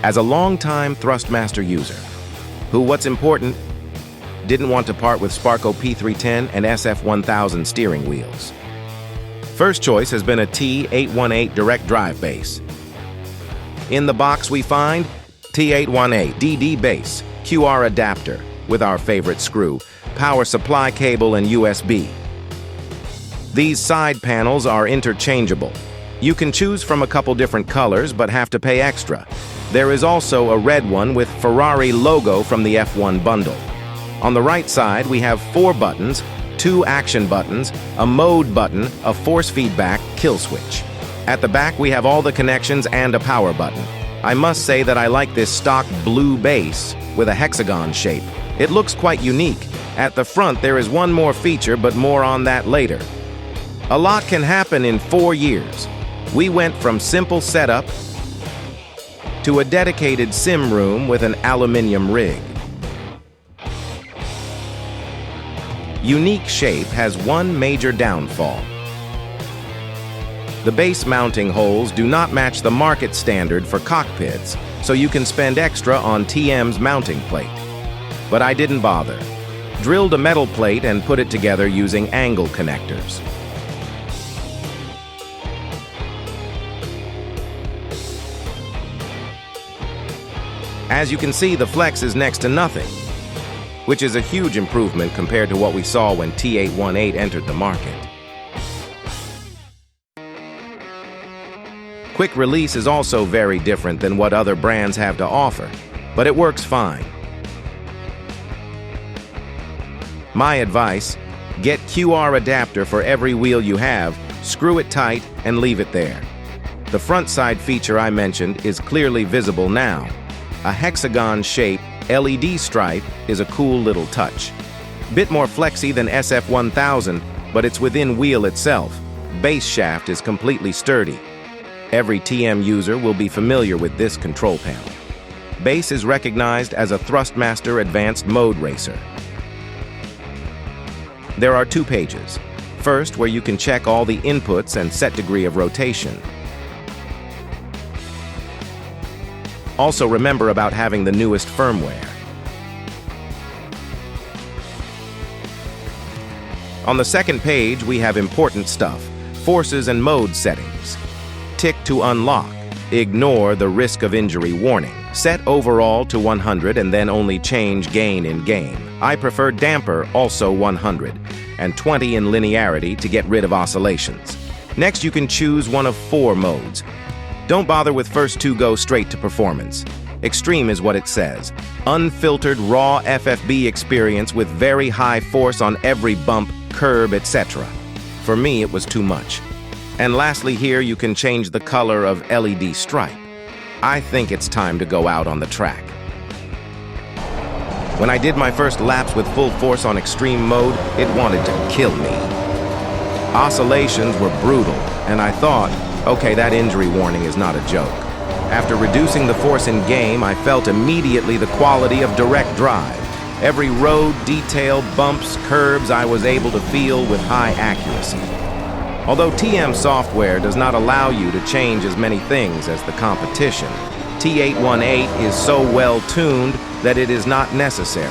As a longtime Thrustmaster user, who, what's important, didn't want to part with Sparco P310 and SF1000 steering wheels. First choice has been a T818 direct drive base. In the box we find T818 DD base, QR adapter with our favorite screw, power supply cable and USB. These side panels are interchangeable. You can choose from a couple different colors but have to pay extra. There is also a red one with Ferrari logo from the F1 bundle. On the right side, we have 4 buttons, 2 action buttons, a mode button, a force feedback kill switch. At the back, we have all the connections and a power button. I must say that I like this stock blue base with a hexagon shape. It looks quite unique. At the front, there is one more feature, but more on that later. A lot can happen in 4 years. We went from simple setup to a dedicated sim room with an aluminum rig. Unique shape has one major downfall. The base mounting holes do not match the market standard for cockpits, so you can spend extra on TM's mounting plate. But I didn't bother. Drilled a metal plate and put it together using angle connectors. As you can see, the flex is next to nothing, which is a huge improvement compared to what we saw when T818 entered the market. Quick release is also very different than what other brands have to offer, but it works fine. My advice, get QR adapter for every wheel you have, screw it tight, and leave it there. The front side feature I mentioned is clearly visible now. A hexagon shape LED stripe is a cool little touch. Bit more flexy than SF1000, but it's within wheel itself. Base shaft is completely sturdy. Every TM user will be familiar with this control panel. Base is recognized as a Thrustmaster Advanced Mode Racer. There are 2 pages. First, where you can check all the inputs and set degree of rotation. Also remember about having the newest firmware. On the second page, we have important stuff, forces and mode settings. Tick to unlock. Ignore the risk of injury warning. Set overall to 100 and then only change gain in game. I prefer damper, also 100, and 20 in linearity to get rid of oscillations. Next, you can choose one of 4 modes. Don't bother with first 2, go straight to performance. Extreme is what it says. Unfiltered raw FFB experience with very high force on every bump, curb, etc. For me, it was too much. And lastly, here you can change the color of LED stripe. I think it's time to go out on the track. When I did my first laps with full force on extreme mode, it wanted to kill me. Oscillations were brutal, and I thought, okay, that injury warning is not a joke. After reducing the force in game, I felt immediately the quality of direct drive. Every road, detail, bumps, curbs I was able to feel with high accuracy. Although TM software does not allow you to change as many things as the competition, T818 is so well tuned that it is not necessary.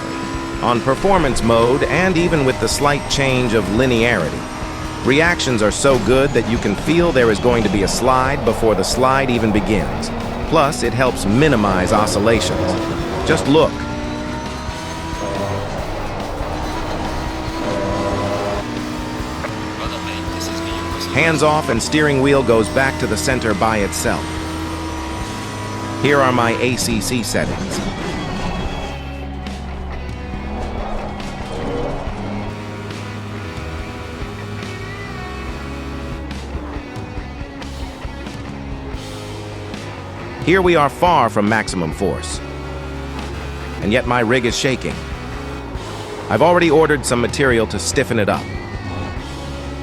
On performance mode, and even with the slight change of linearity, reactions are so good that you can feel there is going to be a slide before the slide even begins. Plus, it helps minimize oscillations. Just look. Hands off and steering wheel goes back to the center by itself. Here are my ACC settings. Here we are far from maximum force. And yet my rig is shaking. I've already ordered some material to stiffen it up.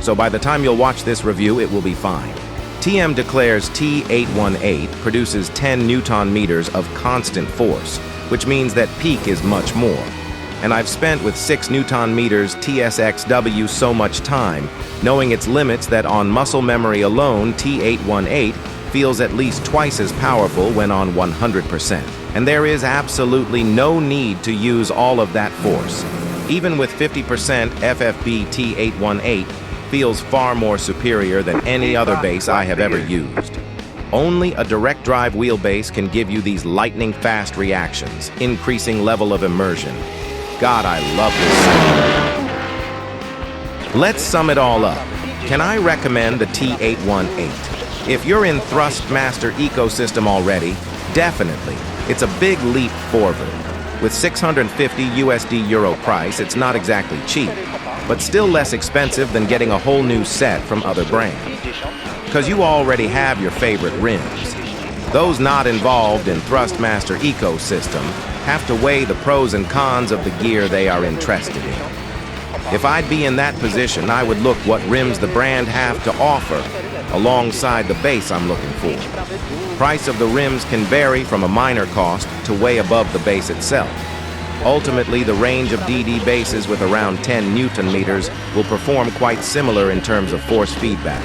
So by the time you'll watch this review, it will be fine. TM declares T818 produces 10 Newton meters of constant force, which means that peak is much more. And I've spent with 6 Newton meters TSXW so much time, knowing its limits that on muscle memory alone, T818 feels at least twice as powerful when on 100%. And there is absolutely no need to use all of that force. Even with 50%, FFB T818 feels far more superior than any other bass I have ever used. Only a direct drive wheelbase can give you these lightning-fast reactions, increasing level of immersion. God, I love this sound. Let's sum it all up. Can I recommend the T818? If you're in Thrustmaster ecosystem already, definitely. It's a big leap forward. With 650 USD Euro price, it's not exactly cheap, but still less expensive than getting a whole new set from other brands. Because you already have your favorite rims. Those not involved in Thrustmaster ecosystem have to weigh the pros and cons of the gear they are interested in. If I'd be in that position, I would look what rims the brand have to offer alongside the base I'm looking for. Price of the rims can vary from a minor cost to way above the base itself. Ultimately, the range of DD bases with around 10 Newton meters will perform quite similar in terms of force feedback.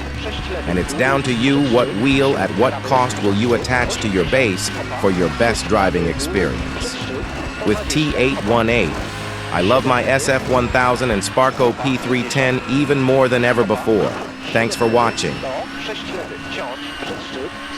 And it's down to you what wheel at what cost will you attach to your base for your best driving experience. With T818, I love my SF1000 and Sparco P310 even more than ever before. Thanks for watching.